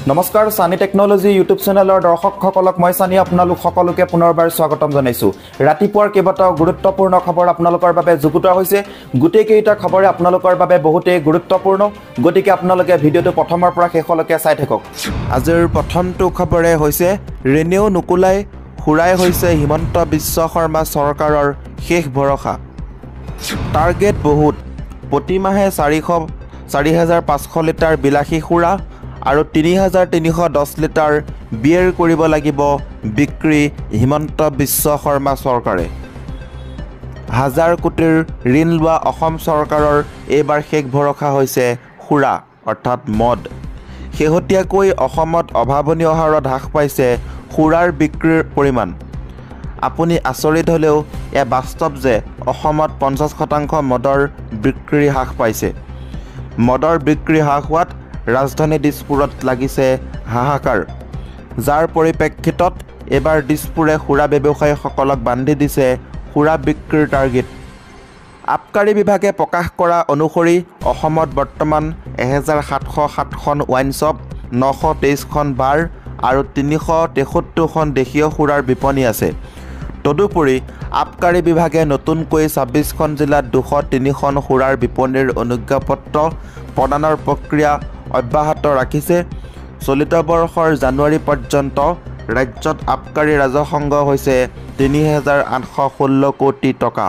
নমস্কাৰ সানি technology YouTube চেনেলৰ দৰ্শকসকলক মই সানি আপোনালোক সকলোকে পুনৰবাৰ স্বাগতম জনাইছো। ৰাতিপুৱাৰ কেইবাটাও গুৰুত্বপূৰ্ণ খবৰ আপোনালোকৰ বাবে যুগুতোৱা হৈছে। গোটেই কেইটা খবৰে আপোনালোকৰ বাবে বহুতেই গুৰুত্বপূৰ্ণ, গতিকে আপোনালোকে ভিডিঅ'টো প্ৰথমৰ পৰা শেষলৈকে চাই থাকক। আজিৰ প্ৰথমটো খবৰে হৈছে ৰেনেও নুকুলাই হুৰাই হৈছে হিমন্ত বিশ্ব শৰ্মা চৰকাৰৰ শেষ ভৰসা। টাৰ্গেট বহুত, প্ৰতিমাহে 4,500 লিটাৰ বিলাসী সুৰা আৰু 3,310 লিটাৰ বিয়েৰ কৰিব লাগিব বিক্ৰী হিমন্ত বিশ্ব শৰ্মা চৰকাৰে। হাজাৰ কোটিৰ ঋণ লোৱা অসম চৰকাৰৰ এইবাৰ শেষ ভৰসা হৈছে সুৰা অৰ্থাৎ মদ। শেহতীয়াকৈ অসমত অভাৱনীয় হাৰত হ্ৰাস পাইছে সুৰাৰ বিক্ৰীৰ পৰিমাণ। আপুনি আচৰিত হ'লেও এয়া বাস্তৱ যে অসমত 50% মদৰ বিক্ৰী হ্ৰাস পাইছে। মদৰ বিক্ৰী হ্ৰাস হোৱাত ৰাজধানী দিছপুৰত লাগিছে হাহাকাৰ, যাৰ পৰিপ্ৰেক্ষিতত এবাৰ দিছপুৰে সুৰা ব্যৱসায়ীসকলক বান্ধি দিছে সুৰা বিক্ৰীৰ টাৰ্গেট। আবকাৰী বিভাগে প্ৰকাশ কৰা অনুসৰি অসমত বৰ্তমান 1,707খন ৱাইন শ্বপ, 923খন বাৰ আৰু 373খন দেশীয় সুৰাৰ বিপণী আছে। তদুপৰি আবকাৰী বিভাগে নতুনকৈ 26খন জিলাত 203খন সুৰাৰ বিপণীৰ অনুজ্ঞাপত্ৰ প্ৰদানৰ প্ৰক্ৰিয়া অব্যাহত ৰাখিছে। চলিত বৰ্ষৰ জানুৱাৰী পৰ্যন্ত ৰাজ্যত আবকাৰী ৰাজহ সংগ্ৰহ হৈছে 3,816 কোটি টকা।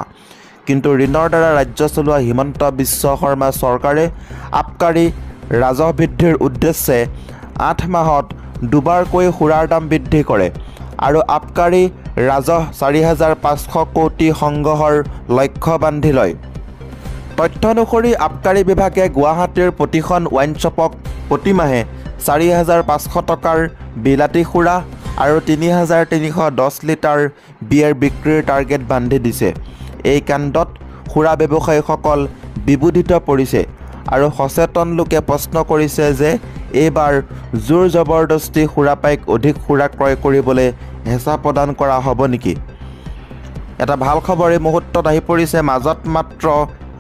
কিন্তু ঋণৰ দ্বাৰা ৰাজ্য চলোৱা হিমন্ত বিশ্ব শৰ্মা চৰকাৰে আবকাৰী ৰাজহ বৃদ্ধিৰ উদ্দেশ্যে 8 মাহত দুবাৰকৈ সুৰাৰ দাম বৃদ্ধি কৰে আৰু আবকাৰী ৰাজহ 4,500 কোটি সংগ্ৰহৰ লক্ষ্য বান্ধি লয়। তথ্য অনুসৰি আবকাৰী বিভাগে গুৱাহাটীৰ প্ৰতিখন ৱাইন শ্বপক প্ৰতিমাহে 4,500 টকাৰ বিলাতী সুৰা আৰু 3,310 লিটাৰ বিয়েৰ বিক্ৰীৰ টাৰ্গেট বান্ধি দিছে। এই কাণ্ডত সুৰা ব্যৱসায়ীসকল বিবোধিত পৰিছে আৰু সচেতন লোকে প্ৰশ্ন কৰিছে যে এইবাৰ জোৰ জবৰদস্তি সুৰাপাইক অধিক সুৰা ক্ৰয় কৰিবলৈ হেঁচা প্ৰদান কৰা হ'ব নেকি? এটা ভাল খবৰ এই মুহূৰ্তত আহি পৰিছে, মাজত মাত্ৰ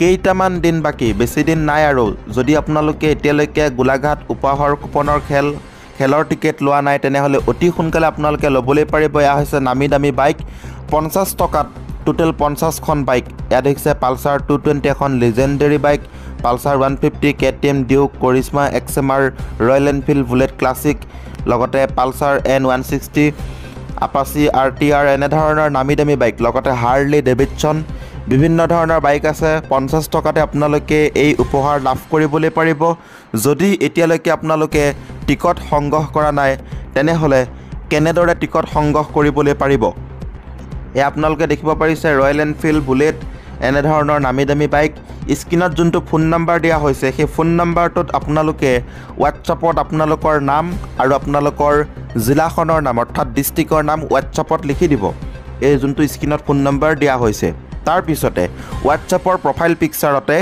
কেইটামান দিন বাকী, বেছি দিন নাই আৰু। যদি আপোনালোকে এতিয়ালৈকে গোলাঘাট উপহাৰৰ কুপনৰ খেলৰ টিকেট লোৱা নাই তেনেহ'লে অতি সোনকালে আপোনালোকে ল'বলৈ পাৰিব। এয়া হৈছে নামী দামী বাইক, 50 টকাত টোটেল 50খন বাইক। ইয়াত দেখিছে পালচাৰ 220 এখন legendary bike, Pulsar 150, KTM Duke, Karishma XMR, royal Enfield bullet classic, লগতে পালচাৰ N160, আপাচি RTR, এনেধৰণৰ নামী দামী বাইক, লগতে হাৰ্লি ডেভিডছন, বিভিন্ন ধৰণৰ বাইক আছে। 50 টকাতে আপোনালোকে এই উপহাৰ লাভ কৰিবলৈ পাৰিব। যদি এতিয়ালৈকে আপোনালোকে টিকট সংগ্ৰহ কৰা নাই তেনেহ'লে কেনেদৰে টিকট সংগ্ৰহ কৰিবলৈ পাৰিব? এয়া আপোনালোকে দেখিব পাৰিছে ৰয়েল এনফিল্ড বুলেট, এনেধৰণৰ নামী দামী বাইক। স্ক্ৰীণত যোনটো ফোন নম্বৰ দিয়া হৈছে সেই ফোন নম্বৰটোত আপোনালোকে হোৱাটছআপত আপোনালোকৰ নাম আৰু আপোনালোকৰ জিলাখনৰ নাম অৰ্থাৎ ডিষ্ট্ৰিক্টৰ নাম হোৱাটছআপত লিখি দিব। এই যোনটো স্ক্ৰীণত ফোন নম্বৰ দিয়া হৈছে তাৰ পিছতে হোৱাটছআপৰ প্ৰফাইল পিকচাৰতে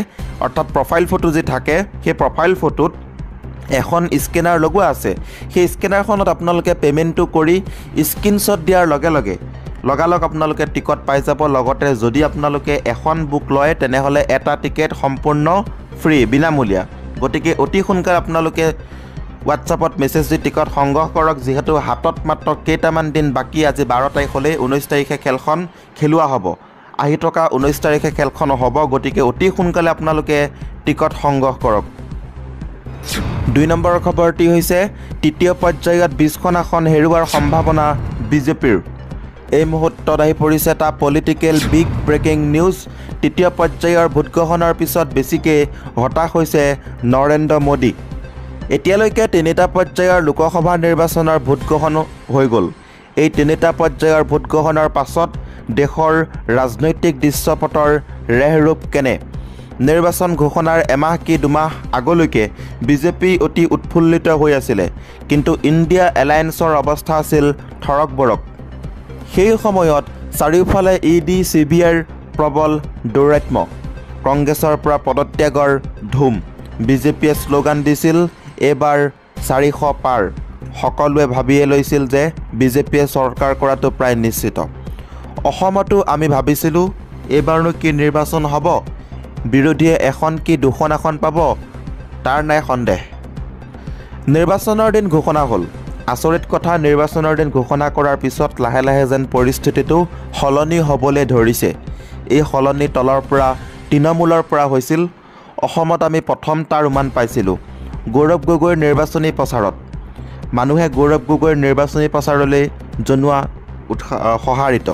অৰ্থাৎ প্ৰফাইল ফটো যি থাকে সেই প্ৰফাইল ফটোত এখন স্কেনাৰ লগোৱা আছে। সেই স্কেনাৰখনত আপোনালোকে পে'মেণ্টটো কৰি স্ক্ৰীনশ্বট দিয়াৰ লগালগ আপোনালোকে টিকট পাই যাব। লগতে যদি আপোনালোকে এখন বুক লয় তেনেহ'লে এটা টিকেট সম্পূৰ্ণ ফ্ৰী, বিনামূলীয়া। গতিকে অতি সোনকালে আপোনালোকে হোৱাটছআপত মেছেজ দি টিকট সংগ্ৰহ কৰক, যিহেতু হাতত মাত্ৰ কেইটামান দিন বাকী। আজি 12 তাৰিখ হ'লেই 19 তাৰিখে খেলখন খেলোৱা হ'ব। আহি থকা 19 তাৰিখে খেলখন হ'ব, গতিকে অতি সোনকালে আপোনালোকে টিকট সংগ্ৰহ কৰক। 2 নম্বৰৰ খবৰটি হৈছে তৃতীয় পৰ্যায়ত 20খন আসন হেৰুৱাৰ সম্ভাৱনা বিজেপিৰ। এই মুহূৰ্তত আহি পৰিছে এটা পলিটিকেল বিগ ব্ৰেকিং নিউজ। তৃতীয় পৰ্যায়ৰ ভোটগ্ৰহণৰ পিছত বেছিকৈ হতাশ হৈছে নৰেন্দ্ৰ মোদী। এতিয়ালৈকে 3টা পৰ্যায়ৰ লোকসভা নিৰ্বাচনৰ ভোটগ্ৰহণ হৈ গ'ল। এই 3টা পৰ্যায়ৰ ভোটগ্ৰহণৰ পাছত দেশৰ ৰাজনৈতিক দৃশ্যপটৰ ৰেহৰূপ কেনে? নিৰ্বাচন ঘোষণাৰ এমাহ কি দুমাহ আগলৈকে বিজেপি অতি উৎফুল্লিত হৈ আছিলে, কিন্তু ইণ্ডিয়া এলায়েন্সৰ অৱস্থা আছিল থৰক-বৰক। সেই সময়ত চাৰিওফালে ED CBIৰ প্ৰবল দৌৰাত্ম্য, কংগ্ৰেছৰ পৰা পদত্যাগৰ ধুম। বিজেপিয়ে শ্লোগান দিছিল এইবাৰ 400 পাৰ। সকলোৱে ভাবিয়ে লৈছিল যে বিজেপিয়ে চৰকাৰ কৰাটো প্ৰায় নিশ্চিত। অসমতো আমি ভাবিছিলোঁ এইবাৰনো কি নিৰ্বাচন হ'ব, বিৰোধীয়ে এখন কি দুখন আসন পাব, তাৰ নাই সন্দেহ। নিৰ্বাচনৰ দিন ঘোষণা হ'ল। আচৰিত কথা, নিৰ্বাচনৰ দিন ঘোষণা কৰাৰ পিছত লাহে লাহে যেন পৰিস্থিতিটো সলনি হ'বলৈ ধৰিছে। এই সলনি তলৰ পৰা তৃণমূলৰ পৰা হৈছিল। অসমত আমি প্ৰথম তাৰ উমান পাইছিলোঁ গৌৰৱ গগৈৰ নিৰ্বাচনী প্ৰচাৰত। মানুহে গৌৰৱ গগৈৰ নিৰ্বাচনী প্ৰচাৰলৈ জনোৱা সঁহাৰিত।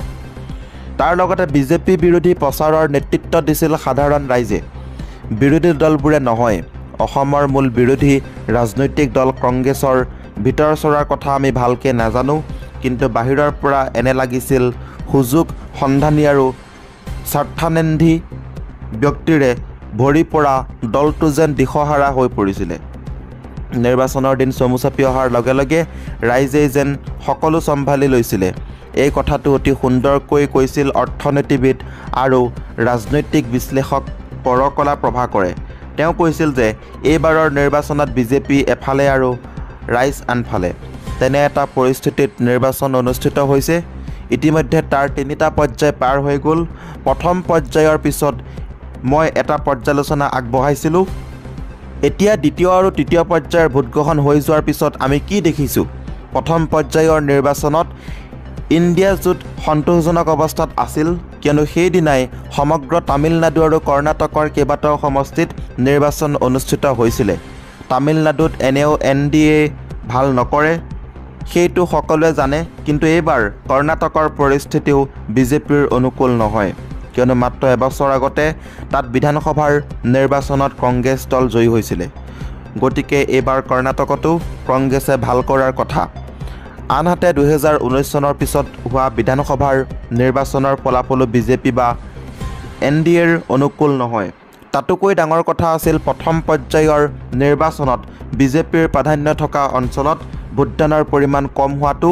তাৰ লগতে বিজেপি বিৰোধী প্ৰচাৰৰ নেতৃত্ব দিছিল সাধাৰণ ৰাইজে, বিৰোধী দলবোৰে নহয়। অসমৰ মূল বিৰোধী ৰাজনৈতিক দল কংগ্ৰেছৰ ভিতৰ চৰাৰ কথা আমি ভালকৈ নাজানো, কিন্তু বাহিৰৰ পৰা এনে লাগিছিল সুযোগ সন্ধানী আৰু স্বাৰ্থান্বেষী ব্যক্তিৰে ভৰি পৰা দলটো যেন দিশহাৰা হৈ পৰিছিলে। নিৰ্বাচনৰ দিন চমু চাপি অহাৰ লগে লগে ৰাইজেই যেন সকলো চম্ভালি লৈছিলে। এই কথাটো অতি সুন্দৰকৈ কৈছিল অৰ্থনীতিবিদ আৰু ৰাজনৈতিক বিশ্লেষক পৰকলা প্ৰভাকৰে। তেওঁ কৈছিল যে এইবাৰৰ নিৰ্বাচনত বিজেপি এফালে আৰু ৰাইজ আনফালে। তেনে এটা পৰিস্থিতিত নিৰ্বাচন অনুষ্ঠিত হৈছে। ইতিমধ্যে তাৰ 3টা পৰ্যায় পাৰ হৈ গ'ল। প্ৰথম পৰ্যায়ৰ পিছত মই এটা পৰ্যালোচনা আগবঢ়াইছিলোঁ। এতিয়া দ্বিতীয় আৰু তৃতীয় পৰ্যায়ৰ ভোটগ্ৰহণ হৈ যোৱাৰ পিছত আমি কি দেখিছোঁ? প্ৰথম পৰ্যায়ৰ নিৰ্বাচনত ইণ্ডিয়া জোট সন্তোষজনক অৱস্থাত আছিল, কিয়নো সেইদিনাই সমগ্ৰ তামিলনাডু আৰু কৰ্ণাটকৰ কেইবাটাও সমষ্টিত নিৰ্বাচন অনুষ্ঠিত হৈছিলে। তামিলনাডুত এনেও NDA ভাল নকৰে, সেইটো সকলোৱে জানে, কিন্তু এইবাৰ কৰ্ণাটকৰ পৰিস্থিতিও বিজেপিৰ অনুকূল নহয়, কিয়নো মাত্ৰ এবছৰ আগতে তাত বিধানসভাৰ নিৰ্বাচনত কংগ্ৰেছ দল জয়ী হৈছিলে। গতিকে এইবাৰ কৰ্ণাটকতো কংগ্ৰেছে ভাল কৰাৰ কথা। আনহাতে 2019 চনৰ পিছত হোৱা বিধানসভাৰ নিৰ্বাচনৰ ফলাফলো বিজেপি বা NDAৰ অনুকূল নহয়। তাতোকৈ ডাঙৰ কথা আছিল প্ৰথম পৰ্যায়ৰ নিৰ্বাচনত বিজেপিৰ প্ৰাধান্য থকা অঞ্চলত ভোটদানৰ পৰিমাণ কম হোৱাটো।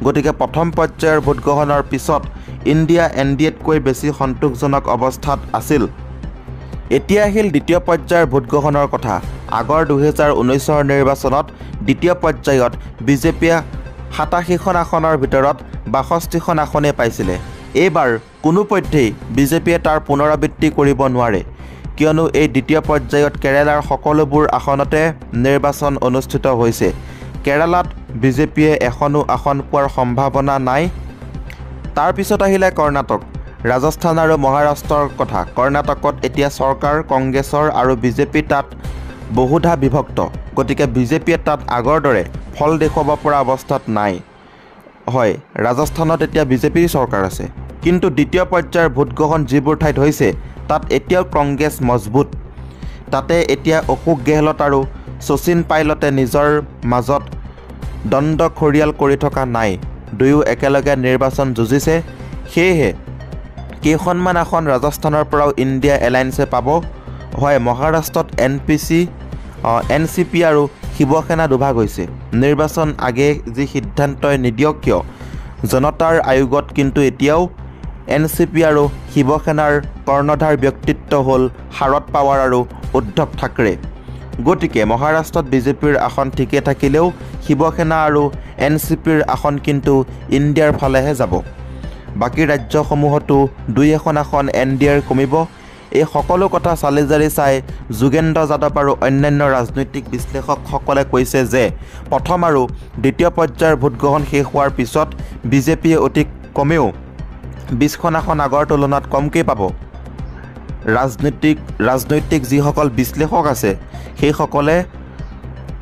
গতিকে প্ৰথম পৰ্যায়ৰ ভোটগ্ৰহণৰ পিছত ইণ্ডিয়া NDAতকৈ বেছি সন্তোষজনক অৱস্থাত আছিল। এতিয়া আহিল দ্বিতীয় পৰ্যায়ৰ ভোটগ্ৰহণৰ কথা। আগৰ 2019 নিৰ্বাচনত দ্বিতীয় পৰ্যায়ত বিজেপিয়ে 87খন আসনৰ ভিতৰত 62খন আসনেই পাইছিলে। এইবাৰ কোনোপধ্যেই বিজেপিয়ে তাৰ পুনৰাবৃত্তি কৰিব নোৱাৰে, কিয়নো এই দ্বিতীয় পৰ্যায়ত কেৰালাৰ সকলোবোৰ আসনতে নিৰ্বাচন অনুষ্ঠিত হৈছে। কেৰালাত বিজেপিয়ে এখনো আসন পোৱাৰ সম্ভাৱনা নাই। তাৰপিছত আহিলে কৰ্ণাটক, ৰাজস্থান আৰু মহাৰাষ্ট্ৰৰ কথা। কৰ্ণাটকত এতিয়া চৰকাৰ কংগ্ৰেছৰ আৰু বিজেপি তাত বহুধা বিভক্ত। গতিকে বিজেপিয়ে তাত আগৰ দৰে ফল দেখুৱাব পৰা অৱস্থাত নাই। হয়, ৰাজস্থানত এতিয়া বিজেপিৰ চৰকাৰ আছে, কিন্তু দ্বিতীয় পৰ্যায়ৰ ভোটগ্ৰহণ যিবোৰ ঠাইত হৈছে তাত এতিয়াও কংগ্ৰেছ মজবুত। তাতে এতিয়া অশোক গেহলট আৰু শচীন পাইলটে নিজৰ মাজত দ্বন্দ্ব খৰিয়াল কৰি থকা নাই। দুয়ো একেলগে নিৰ্বাচন যুঁজিছে। সেয়েহে কেইখনমান আসন ৰাজস্থানৰ পৰাও ইণ্ডিয়া এলায়েন্সে পাব। হয়, মহাৰাষ্ট্ৰত NCP আৰু শিৱসেনা দুভাগ হৈছে। নিৰ্বাচন আগে যি সিদ্ধান্তই নিদিয়ক কিয়, জনতাৰ আয়োগত কিন্তু এতিয়াও NCP আৰু শিৱসেনাৰ কৰ্ণধাৰ ব্যক্তিত্ব হ'ল শাৰদ পাৱাৰ আৰু উদ্ধৱ ঠাকৰে। গতিকে মহাৰাষ্ট্ৰত বিজেপিৰ আসন ঠিকে থাকিলেও শিৱসেনা আৰু NCPৰ আসন কিন্তু ইণ্ডিয়াৰ ফালেহে যাব। বাকী ৰাজ্যসমূহতো 2-এখন আসন NDAৰ কমিব। এই সকলো কথা চালি জাৰি চাই যোগেন্দ্ৰ যাদৱ আৰু অন্যান্য ৰাজনৈতিক বিশ্লেষকসকলে কৈছে যে প্ৰথম আৰু দ্বিতীয় পৰ্যায়ৰ ভোটগ্ৰহণ শেষ হোৱাৰ পিছত বিজেপিয়ে অতি কমেও 20খন আসন আগৰ তুলনাত কমকৈ পাব। ৰাজনৈতিক যিসকল বিশ্লেষক আছে সেইসকলে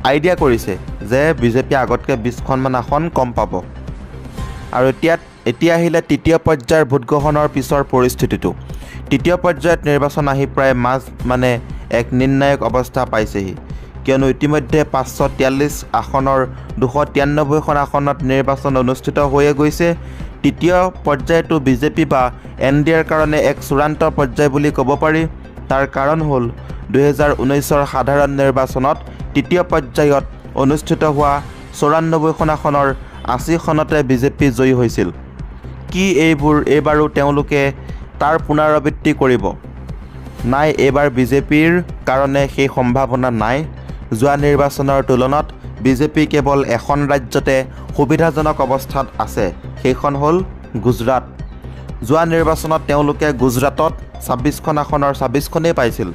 আইডিয়া কৰিছে যে বিজেপি আগতকৈ 20খনমান আসন কম পাব। আৰু এতিয়া আহিলে তৃতীয় পৰ্যায়ৰ ভোটগ্ৰহণৰ পিছৰ পৰিস্থিতিটো। তৃতীয় পৰ্যায়ত নিৰ্বাচন আহি প্ৰায় এক নিৰ্ণায়ক অৱস্থা পাইছেহি, কিয়নো ইতিমধ্যে 543 আসনৰ 293খন আসনত নিৰ্বাচন অনুষ্ঠিত হৈয়ে গৈছে। তৃতীয় পৰ্যায়টো বিজেপি বা NDAৰ কাৰণে এক চূড়ান্ত পৰ্যায় বুলি ক'ব পাৰি। তাৰ কাৰণ হ'ল 2019 সাধাৰণ নিৰ্বাচনত তৃতীয় পৰ্যায়ত অনুষ্ঠিত হোৱা 94খন আসনৰ 80খনতে বিজেপি জয়ী হৈছিল। কি এইবাৰো তেওঁলোকে তাৰ পুনৰাবৃত্তি কৰিব? নাই, এইবাৰ বিজেপিৰ কাৰণে সেই সম্ভাৱনা নাই। যোৱা নিৰ্বাচনৰ তুলনাত বিজেপি কেৱল এখন ৰাজ্যতে সুবিধাজনক অৱস্থাত আছে, সেইখন হ'ল গুজৰাট। যোৱা নিৰ্বাচনত তেওঁলোকে গুজৰাটত 26খন আসনৰ 26খনেই পাইছিল।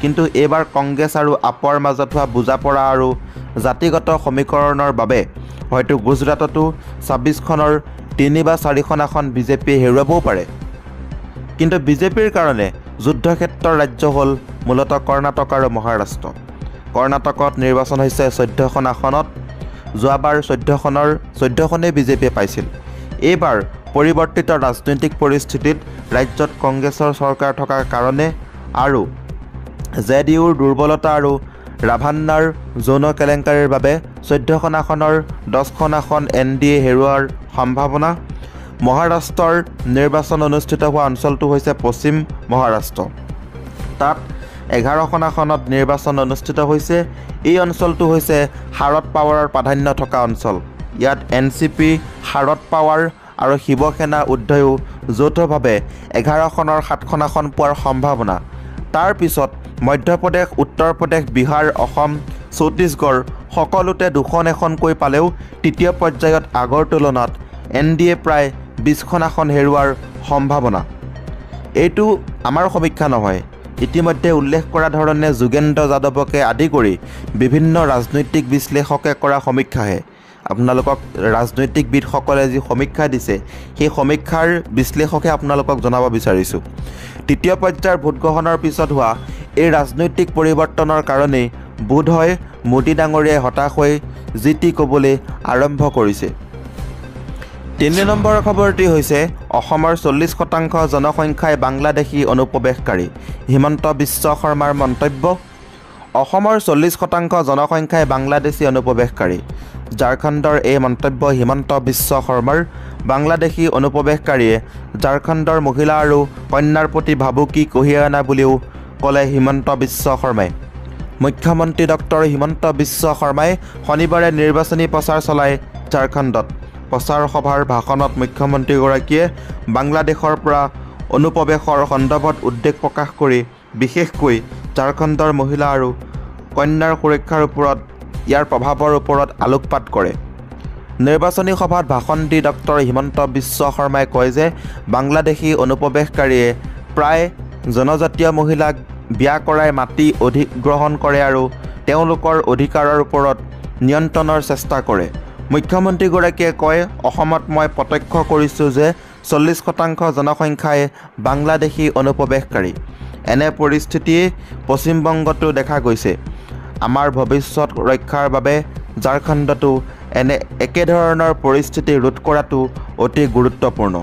কিন্তু এইবাৰ কংগ্ৰেছ আৰু আপৰ মাজত হোৱা বুজাপৰা আৰু জাতিগত সমীকৰণৰ বাবে হয়তো গুজৰাটতো 26খনৰ 3 বা 4খন আসন বিজেপিয়ে হেৰুৱাবও পাৰে। কিন্তু বিজেপিৰ কাৰণে যুদ্ধক্ষেত্ৰৰ ৰাজ্য হ'ল মূলতঃ কৰ্ণাটক আৰু মহাৰাষ্ট্ৰ। কৰ্ণাটকত নিৰ্বাচন হৈছে 14খন আসনত, যোৱাবাৰ 14খনেই বিজেপিয়ে পাইছিল। এইবাৰ পৰিৱৰ্তিত ৰাজনৈতিক পৰিস্থিতিত ৰাজ্যত কংগ্ৰেছৰ চৰকাৰ থকাৰ কাৰণে আৰু জেডিইউৰ দুৰ্বলতা আৰু ৰাভান্নাৰ যৌন কেলেংকাৰীৰ বাবে 14খন আসনৰ 10খন আসন NDA হেৰুৱাৰ সম্ভাৱনা। মহাৰাষ্ট্ৰৰ নিৰ্বাচন অনুষ্ঠিত হোৱা অঞ্চলটো হৈছে পশ্চিম মহাৰাষ্ট্ৰ। তাত 11খন আসনত নিৰ্বাচন অনুষ্ঠিত হৈছে। এই অঞ্চলটো হৈছে শাৰদ পাৱাৰৰ প্ৰাধান্য থকা অঞ্চল। ইয়াত NCP, শাৰদ পাৱাৰ আৰু শিৱসেনা উদ্ধয়ো যৌথভাৱে 11খনৰ 7খন আসন পোৱাৰ সম্ভাৱনা। তাৰ পিছত মধ্যপ্ৰদেশ, উত্তৰ প্ৰদেশ, বিহাৰ, অসম, ছত্তীশগড় সকলোতে 2খন এখনকৈ পালেও তৃতীয় পৰ্যায়ত আগৰ তুলনাত NDA প্ৰায় 20খন আসন হেৰুৱাৰ সম্ভাৱনা। এইটো আমাৰ সমীক্ষা নহয়, ইতিমধ্যে উল্লেখ কৰা ধৰণে যোগেন্দ্ৰ যাদৱকে আদি কৰি বিভিন্ন ৰাজনৈতিক বিশ্লেষকে কৰা সমীক্ষাহে। আপোনালোকক ৰাজনৈতিকবিদসকলে যি সমীক্ষা দিছে সেই সমীক্ষাৰ বিশ্লেষকে আপোনালোকক জনাব বিচাৰিছোঁ। তৃতীয় পৰ্যায়ৰ ভোটগ্ৰহণৰ পিছত হোৱা এই ৰাজনৈতিক পৰিৱৰ্তনৰ কাৰণেই বোধহয় মোদী ডাঙৰীয়াই হতাশ হৈ যি টি ক'বলৈ আৰম্ভ কৰিছে। 3 নম্বৰ খবৰটি হৈছে অসমৰ 40% জনসংখ্যাই বাংলাদেশী অনুপ্ৰৱেশকাৰী, হিমন্ত বিশ্ব শৰ্মাৰ মন্তব্য। অসমৰ 40% জনসংখ্যাই বাংলাদেশী অনুপ্ৰৱেশকাৰী। ঝাৰখণ্ডৰ এই মন্তব্য হিমন্ত বিশ্ব শৰ্মাৰ। বাংলাদেশী অনুপ্ৰৱেশকাৰীয়ে ঝাৰখণ্ডৰ মহিলা আৰু কন্যাৰ প্ৰতি ভাবুকি কঢ়িয়াই অনা বুলিও ক'লে হিমন্ত বিশ্ব শৰ্মাই। মুখ্যমন্ত্ৰী ডক্টৰ হিমন্ত বিশ্ব শৰ্মাই শনিবাৰে নিৰ্বাচনী প্ৰচাৰ চলায় ঝাৰখণ্ডত। প্ৰচাৰ সভাৰ ভাষণত মুখ্যমন্ত্ৰীগৰাকীয়ে বাংলাদেশৰ পৰা অনুপ্ৰৱেশৰ সন্দৰ্ভত উদ্বেগ প্ৰকাশ কৰি বিশেষকৈ ঝাৰখণ্ডৰ মহিলা আৰু কন্যাৰ সুৰক্ষাৰ ওপৰত ইয়াৰ প্ৰভাৱৰ ওপৰত আলোকপাত কৰে। নিৰ্বাচনী সভাত ভাষণ দি ডক্টৰ হিমন্ত বিশ্ব শৰ্মাই কয় যে বাংলাদেশী অনুপ্ৰৱেশকাৰীয়ে প্ৰায় জনজাতীয় মহিলাক বিয়া কৰাই মাটি অধিগ্ৰহণ কৰে আৰু তেওঁলোকৰ অধিকাৰৰ ওপৰত নিয়ন্ত্ৰণৰ চেষ্টা কৰে। মুখ্যমন্ত্ৰীগৰাকীয়ে কয়, অসমত মই প্ৰত্যক্ষ কৰিছোঁ যে 40% জনসংখ্যাই বাংলাদেশী অনুপ্ৰৱেশকাৰী। এনে পৰিস্থিতিয়ে পশ্চিমবংগতো দেখা গৈছে। আমাৰ ভৱিষ্যত ৰক্ষাৰ বাবে ঝাৰখণ্ডতো এনে একেধৰণৰ পৰিস্থিতি ৰোধ কৰাটো অতি গুৰুত্বপূৰ্ণ।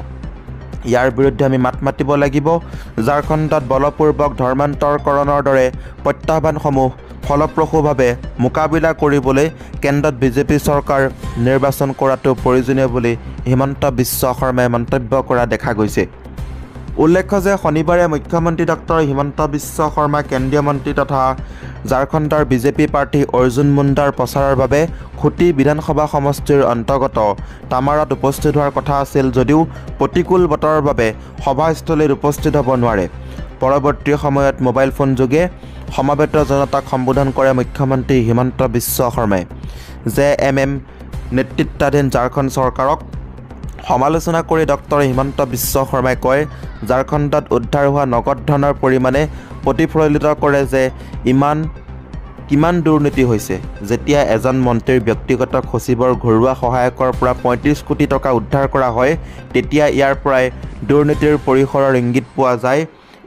ইয়াৰ বিৰুদ্ধে আমি মাত মাতিব লাগিব। ঝাৰখণ্ডত বলপূৰ্বক ধৰ্মান্তৰকৰণৰ দৰে প্ৰত্যাহ্বানসমূহ ফলপ্ৰসূভাৱে মোকাবিলা কৰিবলৈ কেন্দ্ৰত বিজেপি চৰকাৰ নিৰ্বাচন কৰাটো প্ৰয়োজনীয় বুলি হিমন্ত বিশ্ব শৰ্মাই মন্তব্য কৰা দেখা গৈছে। উল্লেখ্য যে শনিবাৰে মুখ্যমন্ত্ৰী ডক্টৰ হিমন্ত বিশ্ব শৰ্মা কেন্দ্ৰীয় মন্ত্ৰী তথা ঝাৰখণ্ডৰ বিজেপি প্ৰাৰ্থী অৰ্জুন মুণ্ডাৰ প্ৰচাৰৰ বাবে খুটি বিধানসভা সমষ্টিৰ অন্তৰ্গত তামাৰত উপস্থিত হোৱাৰ কথা আছিল যদিও প্ৰতিকূল বতৰৰ বাবে সভাস্থলীত উপস্থিত হ'ব নোৱাৰে। পৰৱৰ্তী সময়ত মোবাইল ফোন যোগে সমবেত জনতাক সম্বোধন কৰে মুখ্যমন্ত্ৰী হিমন্ত বিশ্ব শৰ্মাই। JMM নেতৃত্বাধীন ঝাৰখণ্ড চৰকাৰক সমালোচনা কৰি ডক্টৰ হিমন্ত বিশ্ব শৰ্মাই কয়, ঝাৰখণ্ডত উদ্ধাৰ হোৱা নগদ ধনৰ পৰিমাণে প্ৰতিফলিত কৰে যে কিমান দুৰ্নীতি হৈছে। যেতিয়া এজন মন্ত্ৰীৰ ব্যক্তিগত সচিবৰ ঘৰুৱা সহায়কৰ পৰা 35 কোটি টকা উদ্ধাৰ কৰা হয়, তেতিয়া ইয়াৰ পৰাই দুৰ্নীতিৰ পৰিসৰৰ ইংগিত পোৱা যায়।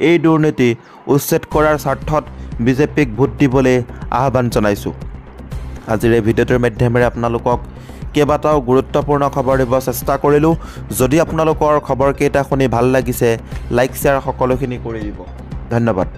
এই দুৰ্নীতি উচ্ছেদ কৰাৰ স্বাৰ্থত বিজেপিক ভোট দিবলৈ আহ্বান জনাইছোঁ। আজিৰ এই ভিডিঅ'টোৰ মাধ্যমেৰে আপোনালোকক কেইবাটাও গুৰুত্বপূৰ্ণ খবৰ দিব চেষ্টা কৰিলোঁ। যদি আপোনালোকৰ খবৰকেইটা শুনি ভাল লাগিছে, লাইক শ্বেয়াৰ সকলোখিনি কৰি দিব। ধন্যবাদ।